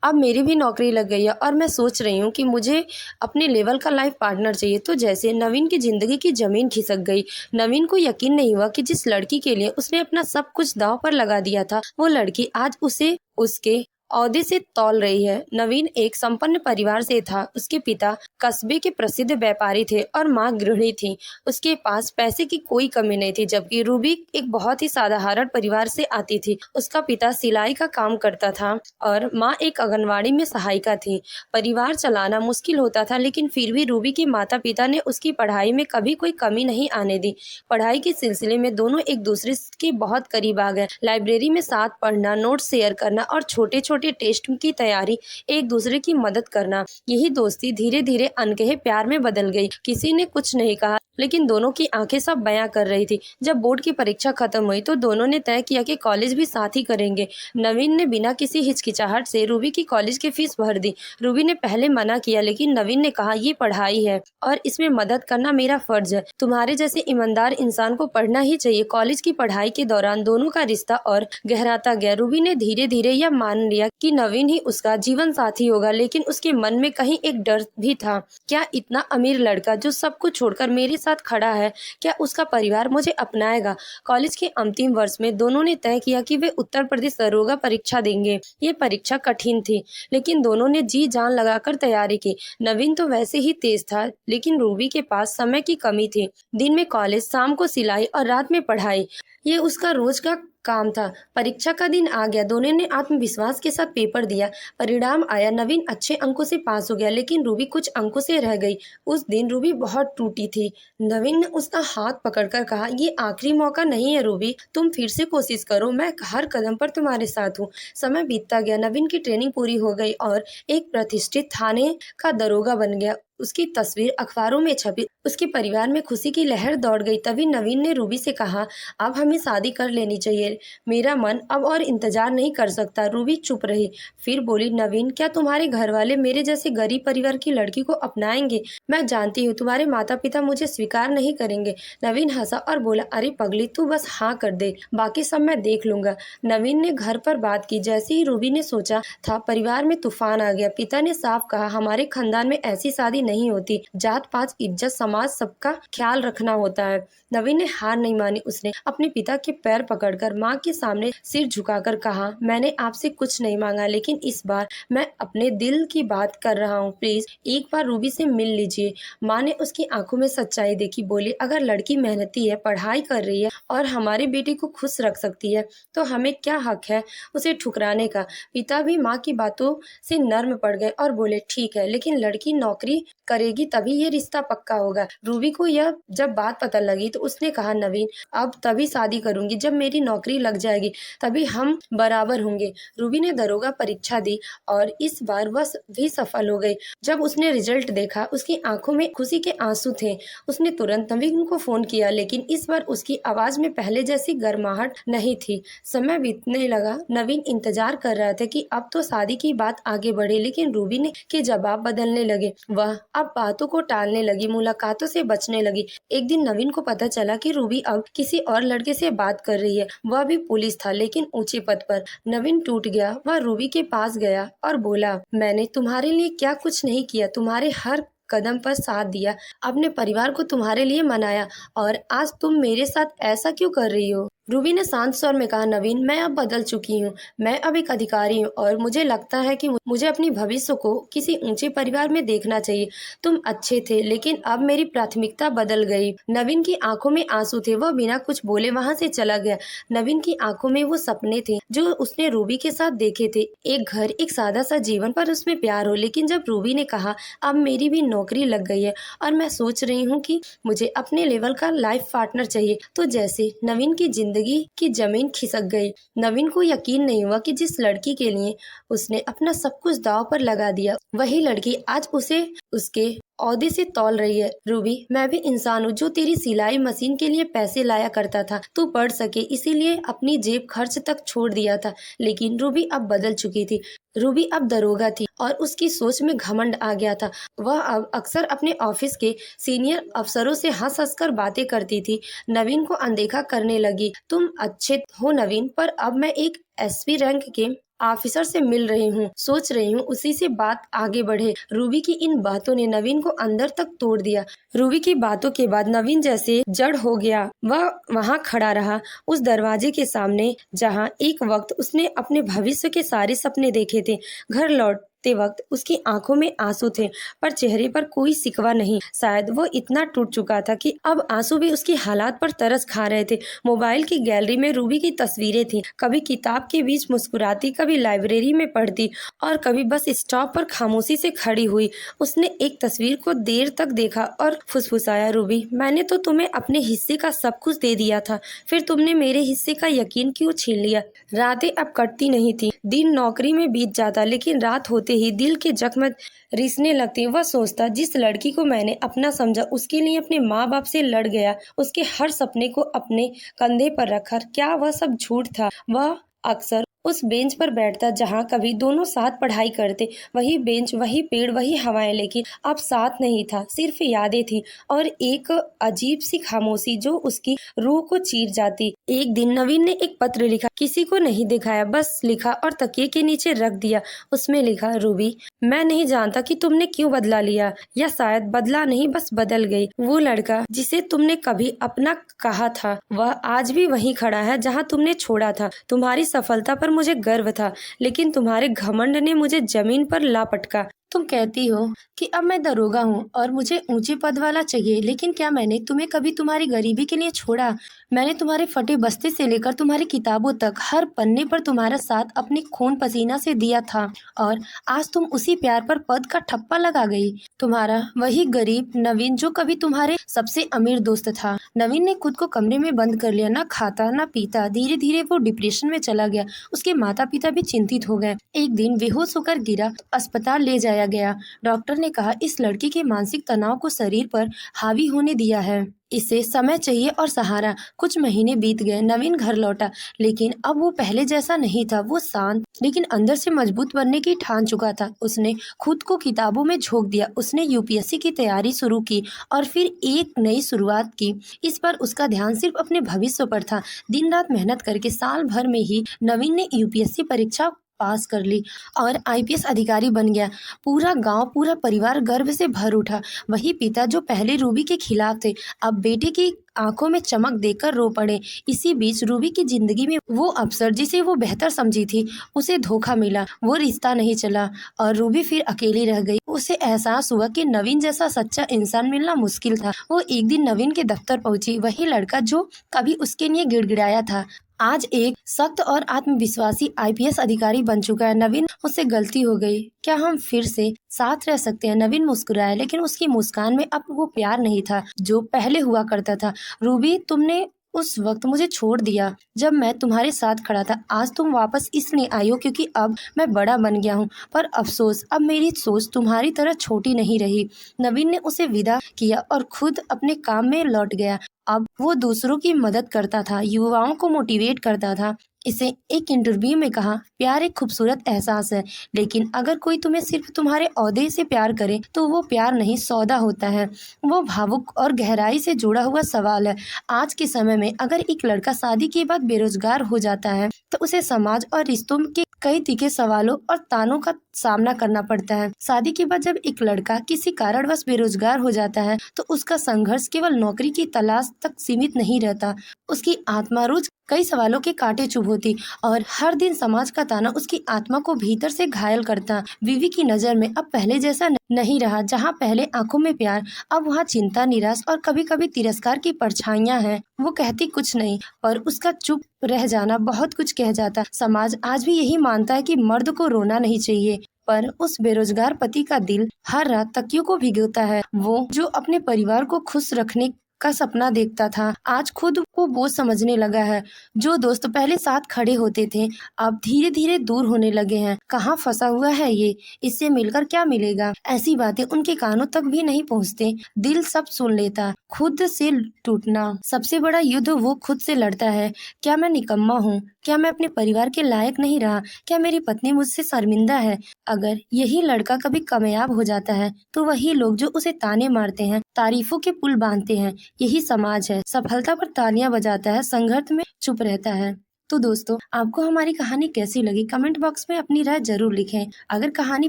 अब मेरी भी नौकरी लग गई है और मैं सोच रही हूँ कि मुझे अपने लेवल का लाइफ पार्टनर चाहिए। तो जैसे नवीन की ज़िंदगी की ज़मीन खिसक गई। नवीन को यकीन नहीं हुआ कि जिस लड़की के लिए उसने अपना सब कुछ दांव पर लगा दिया था, वो लड़की आज उसे उसके ओहदे से तौल रही है। नवीन एक संपन्न परिवार से था। उसके पिता कस्बे के प्रसिद्ध व्यापारी थे और माँ गृहिणी थी। उसके पास पैसे की कोई कमी नहीं थी, जबकि रूबी एक बहुत ही साधारण परिवार से आती थी। उसका पिता सिलाई का काम करता था और माँ एक आंगनवाड़ी में सहायिका थी। परिवार चलाना मुश्किल होता था, लेकिन फिर भी रूबी के माता पिता ने उसकी पढ़ाई में कभी कोई कमी नहीं आने दी। पढ़ाई के सिलसिले में दोनों एक दूसरे के बहुत करीब आ गए। लाइब्रेरी में साथ पढ़ना, नोट्स शेयर करना और छोटे छोटे टेस्ट की तैयारी, एक दूसरे की मदद करना, यही दोस्ती धीरे धीरे अनकहे प्यार में बदल गई। किसी ने कुछ नहीं कहा, लेकिन दोनों की आंखें सब बयां कर रही थी। जब बोर्ड की परीक्षा खत्म हुई तो दोनों ने तय किया कि कॉलेज भी साथ ही करेंगे। नवीन ने बिना किसी हिचकिचाहट से रूबी की कॉलेज की फीस भर दी। रूबी ने पहले मना किया, लेकिन नवीन ने कहा, ये पढ़ाई है और इसमें मदद करना मेरा फर्ज है। तुम्हारे जैसे ईमानदार इंसान को पढ़ना ही चाहिए। कॉलेज की पढ़ाई के दौरान दोनों का रिश्ता और गहराता गया। रूबी ने धीरे धीरे यह मान लिया कि नवीन ही उसका जीवन साथी होगा, लेकिन उसके मन में कहीं एक डर भी था। क्या इतना अमीर लड़का जो सब कुछ छोड़कर मेरे साथ खड़ा है, क्या उसका परिवार मुझे अपनाएगा? कॉलेज के अंतिम वर्ष में दोनों ने तय किया कि वे उत्तर प्रदेश दरोगा परीक्षा देंगे। ये परीक्षा कठिन थी, लेकिन दोनों ने जी जान लगाकर तैयारी की। नवीन तो वैसे ही तेज था, लेकिन रूबी के पास समय की कमी थी। दिन में कॉलेज, शाम को सिलाई और रात में पढ़ाई, ये उसका रोज का काम था। परीक्षा का दिन आ गया। दोनों ने आत्मविश्वास के साथ पेपर दिया। परिणाम आया। नवीन अच्छे अंकों से पास हो गया, लेकिन रूबी कुछ अंकों से रह गई। उस दिन रूबी बहुत टूटी थी। नवीन ने उसका हाथ पकड़कर कहा, ये आखिरी मौका नहीं है रूबी, तुम फिर से कोशिश करो, मैं हर कदम पर तुम्हारे साथ हूँ। समय बीतता गया। नवीन की ट्रेनिंग पूरी हो गई और एक प्रतिष्ठित थाने का दरोगा बन गया। उसकी तस्वीर अखबारों में छपी। उसके परिवार में खुशी की लहर दौड़ गई। तभी नवीन ने रूबी से कहा, अब हमें शादी कर लेनी चाहिए, मेरा मन अब और इंतजार नहीं कर सकता। रूबी चुप रही, फिर बोली, नवीन, क्या तुम्हारे घर वाले मेरे जैसे गरीब परिवार की लड़की को अपनाएंगे? मैं जानती हूँ तुम्हारे माता पिता मुझे स्वीकार नहीं करेंगे। नवीन हंसा और बोला, अरे पगली, तू बस हाँ कर दे, बाकी सब मैं देख लूंगा। नवीन ने घर पर बात की। जैसे ही रूबी ने सोचा था, परिवार में तूफान आ गया। पिता ने साफ कहा, हमारे खानदान में ऐसी शादी नहीं होती। जात पात, इज्जत, समाज, सबका ख्याल रखना होता है। नवीन ने हार नहीं मानी। उसने अपने पिता के पैर पकड़कर माँ के सामने सिर झुकाकर कहा, मैंने आपसे कुछ नहीं मांगा, लेकिन इस बार मैं अपने दिल की बात कर रहा हूँ। प्लीज एक बार रूबी से मिल लीजिए। माँ ने उसकी आंखों में सच्चाई देखी। बोली, अगर लड़की मेहनती है, पढ़ाई कर रही है और हमारे बेटे को खुश रख सकती है, तो हमें क्या हक है उसे ठुकराने का? पिता भी माँ की बातों से नर्म पड़ गए और बोले, ठीक है, लेकिन लड़की नौकरी करेगी तभी ये रिश्ता पक्का होगा। रूबी को यह जब बात पता लगी तो उसने कहा, नवीन, अब तभी शादी करूंगी जब मेरी नौकरी लग जाएगी, तभी हम बराबर होंगे। रूबी ने दरोगा परीक्षा दी और इस बार वह भी सफल हो गई। जब उसने रिजल्ट देखा, उसकी आंखों में खुशी के आंसू थे। उसने तुरंत नवीन को फोन किया, लेकिन इस बार उसकी आवाज में पहले जैसी गर्माहट नहीं थी। समय बीतने लगा। नवीन इंतजार कर रहा था कि अब तो शादी की बात आगे बढ़े, लेकिन रूबी ने के जवाब बदलने लगे। वह अब बातों को टालने लगी, मुलाकातों से बचने लगी। एक दिन नवीन को पता चला कि रूबी अब किसी और लड़के से बात कर रही है। वह भी पुलिस था, लेकिन ऊंचे पद पर। नवीन टूट गया। वह रूबी के पास गया और बोला, मैंने तुम्हारे लिए क्या कुछ नहीं किया, तुम्हारे हर कदम पर साथ दिया, अपने परिवार को तुम्हारे लिए मनाया, और आज तुम मेरे साथ ऐसा क्यों कर रही हो? रूबी ने शांत स्वर में कहा, नवीन, मैं अब बदल चुकी हूँ। मैं अब एक अधिकारी हूँ और मुझे लगता है कि मुझे अपनी भविष्य को किसी ऊंचे परिवार में देखना चाहिए। तुम अच्छे थे, लेकिन अब मेरी प्राथमिकता बदल गई। नवीन की आंखों में आंसू थे। वह बिना कुछ बोले वहां से चला गया। नवीन की आंखों में वो सपने थे जो उसने रूबी के साथ देखे थे, एक घर, एक सादा सा जीवन, पर उसमें प्यार हो। लेकिन जब रूबी ने कहा, अब मेरी भी नौकरी लग गई है और मैं सोच रही हूँ कि मुझे अपने लेवल का लाइफ पार्टनर चाहिए, तो जैसे नवीन की जिंदगी की जमीन खिसक गई। नवीन को यकीन नहीं हुआ कि जिस लड़की के लिए उसने अपना सब कुछ दांव पर लगा दिया, वही लड़की आज उसे उसके ओहदे से तौल रही है। रूबी, मैं भी इंसान हूँ जो तेरी सिलाई मशीन के लिए पैसे लाया करता था। तू पढ़ सके इसीलिए अपनी जेब खर्च तक छोड़ दिया था। लेकिन रूबी अब बदल चुकी थी। रूबी अब दरोगा थी और उसकी सोच में घमंड आ गया था। वह अब अक्सर अपने ऑफिस के सीनियर अफसरों से हंस हंस कर बातें करती थी। नवीन को अनदेखा करने लगी। तुम अच्छे हो नवीन, पर अब मैं एक एसपी रैंक के ऑफिसर से मिल रही हूँ, सोच रही हूँ उसी से बात आगे बढ़े। रूबी की इन बातों ने नवीन को अंदर तक तोड़ दिया। रूबी की बातों के बाद नवीन जैसे जड़ हो गया। वह वहाँ खड़ा रहा, उस दरवाजे के सामने जहाँ एक वक्त उसने अपने भविष्य के सारे सपने देखे थे। घर लौटते वक्त उसकी आंखों में आंसू थे, पर चेहरे पर कोई सिकवा नहीं। शायद वो इतना टूट चुका था कि अब आंसू भी उसकी हालात पर तरस खा रहे थे। मोबाइल की गैलरी में रूबी की तस्वीरें थी। कभी किताब के बीच मुस्कुराती, कभी लाइब्रेरी में पढ़ती और कभी बस स्टॉप पर खामोशी से खड़ी हुई। उसने एक तस्वीर को देर तक देखा और फुसफुसाया, रूबी, मैंने तो तुम्हें अपने हिस्से का सब कुछ दे दिया था, फिर तुमने मेरे हिस्से का यकीन क्यों छीन लिया? रातें अब कटती नहीं थी। दिन नौकरी में बीत जाता, लेकिन रात होते ही दिल के जख्म रिसने लगते। वह सोचता, जिस लड़की को मैंने अपना समझा उसके लिए अपने माँ बाप से लड़ गया, उसके हर सपने को अपने कंधे पर रखा, क्या वह सब झूठ था? वह अक्सर उस बेंच पर बैठता जहाँ कभी दोनों साथ पढ़ाई करते। वही बेंच, वही पेड़, वही हवाएं, लेकिन अब साथ नहीं था, सिर्फ यादें थी और एक अजीब सी खामोशी जो उसकी रूह को चीर जाती। एक दिन नवीन ने एक पत्र लिखा, किसी को नहीं दिखाया, बस लिखा और तकिए के नीचे रख दिया। उसमें लिखा, रूबी, मैं नहीं जानता कि तुमने क्यों बदला लिया, या शायद बदला नहीं, बस बदल गई। वो लड़का जिसे तुमने कभी अपना कहा था, वह आज भी वहीं खड़ा है जहाँ तुमने छोड़ा था। तुम्हारी सफलता पर मुझे गर्व था, लेकिन तुम्हारे घमंड ने मुझे जमीन पर ला पटका। तुम कहती हो कि अब मैं दरोगा हूँ और मुझे ऊंचे पद वाला चाहिए, लेकिन क्या मैंने तुम्हें कभी तुम्हारी गरीबी के लिए छोड़ा? मैंने तुम्हारे फटे बस्ते से लेकर तुम्हारी किताबों तक हर पन्ने पर तुम्हारा साथ अपने खून पसीना से दिया था, और आज तुम उसी प्यार पर पद का ठप्पा लगा गई। तुम्हारा वही गरीब नवीन जो कभी तुम्हारे सबसे अमीर दोस्त था। नवीन ने खुद को कमरे में बंद कर लिया, ना खाता ना पीता। धीरे धीरे वो डिप्रेशन में चला गया। उसके माता पिता भी चिंतित हो गए। एक दिन बेहोश होकर गिरा, अस्पताल ले जाया गया। डॉक्टर ने कहा, इस लड़की के मानसिक तनाव को शरीर पर हावी होने दिया है, इसे समय चाहिए और सहारा। कुछ महीने बीत गए। नवीन घर लौटा, लेकिन अब वो पहले जैसा नहीं था। वो शांत लेकिन अंदर से मजबूत बनने की ठान चुका था। उसने खुद को किताबों में झोंक दिया। उसने यूपीएससी की तैयारी शुरू की और फिर एक नई शुरुआत की। इस बार उसका ध्यान सिर्फ अपने भविष्य पर था। दिन रात मेहनत करके साल भर में ही नवीन ने यूपीएससी परीक्षा पास कर ली और आईपीएस अधिकारी बन गया। पूरा गांव, पूरा परिवार गर्व से भर उठा। वही पिता जो पहले रूबी के खिलाफ थे, अब बेटे की आंखों में चमक देखकर रो पड़े। इसी बीच रूबी की जिंदगी में वो अफसर जिसे वो बेहतर समझी थी, उसे धोखा मिला। वो रिश्ता नहीं चला और रूबी फिर अकेली रह गई। उसे एहसास हुआ कि नवीन जैसा सच्चा इंसान मिलना मुश्किल था। वो एक दिन नवीन के दफ्तर पहुंची। वही लड़का जो कभी उसके लिए गिड़गिड़ाया था, आज एक सख्त और आत्मविश्वासी आईपीएस अधिकारी बन चुका है। नवीन, मुझसे गलती हो गई, क्या हम फिर से साथ रह सकते हैं? नवीन मुस्कुराया, लेकिन उसकी मुस्कान में अब वो प्यार नहीं था जो पहले हुआ करता था। रूबी, तुमने उस वक्त मुझे छोड़ दिया जब मैं तुम्हारे साथ खड़ा था। आज तुम वापस इसलिए आई हो क्योंकि अब मैं बड़ा बन गया हूँ, पर अफसोस, अब मेरी सोच तुम्हारी तरह छोटी नहीं रही। नवीन ने उसे विदा किया और खुद अपने काम में लौट गया। अब वो दूसरों की मदद करता था, युवाओं को मोटिवेट करता था। इसे एक इंटरव्यू में कहा, प्यार एक खूबसूरत एहसास है, लेकिन अगर कोई तुम्हें सिर्फ तुम्हारे ओहदे से प्यार करे तो वो प्यार नहीं, सौदा होता है। वो भावुक और गहराई से जुड़ा हुआ सवाल है। आज के समय में अगर एक लड़का शादी के बाद बेरोजगार हो जाता है तो उसे समाज और रिश्तों के कई तीखे सवालों और तानों का सामना करना पड़ता है। शादी के बाद जब एक लड़का किसी कारणवश बेरोजगार हो जाता है तो उसका संघर्ष केवल नौकरी की तलाश तक सीमित नहीं रहता। उसकी आत्मा रोज कई सवालों के कांटे चुभोती और हर दिन समाज का ताना उसकी आत्मा को भीतर से घायल करता। विवी की नजर में अब पहले जैसा नहीं रहा। जहाँ पहले आंखों में प्यार, अब वहाँ चिंता, निराश और कभी कभी तिरस्कार की परछाइयाँ हैं। वो कहती कुछ नहीं, पर उसका चुप रह जाना बहुत कुछ कह जाता। समाज आज भी यही मानता है कि मर्द को रोना नहीं चाहिए, पर उस बेरोजगार पति का दिल हर रात तकियों को भिगोता है। वो जो अपने परिवार को खुश रखने का सपना देखता था, आज खुद को बोझ समझने लगा है। जो दोस्त पहले साथ खड़े होते थे, अब धीरे धीरे दूर होने लगे हैं। कहाँ फंसा हुआ है ये? इससे मिलकर क्या मिलेगा? ऐसी बातें उनके कानों तक भी नहीं पहुँचते। दिल सब सुन लेता। खुद से टूटना सबसे बड़ा युद्ध वो खुद से लड़ता है। क्या मैं निकम्मा हूँ? क्या मैं अपने परिवार के लायक नहीं रहा? क्या मेरी पत्नी मुझसे शर्मिंदा है? अगर यही लड़का कभी कामयाब हो जाता है तो वही लोग जो उसे ताने मारते हैं, तारीफों के पुल बांधते हैं, यही समाज है। सफलता पर तालियां बजाता है, संघर्ष में चुप रहता है। तो दोस्तों, आपको हमारी कहानी कैसी लगी कमेंट बॉक्स में अपनी राय जरूर लिखें। अगर कहानी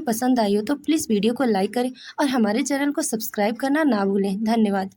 पसंद आई हो तो प्लीज वीडियो को लाइक करें और हमारे चैनल को सब्सक्राइब करना ना भूलें। धन्यवाद।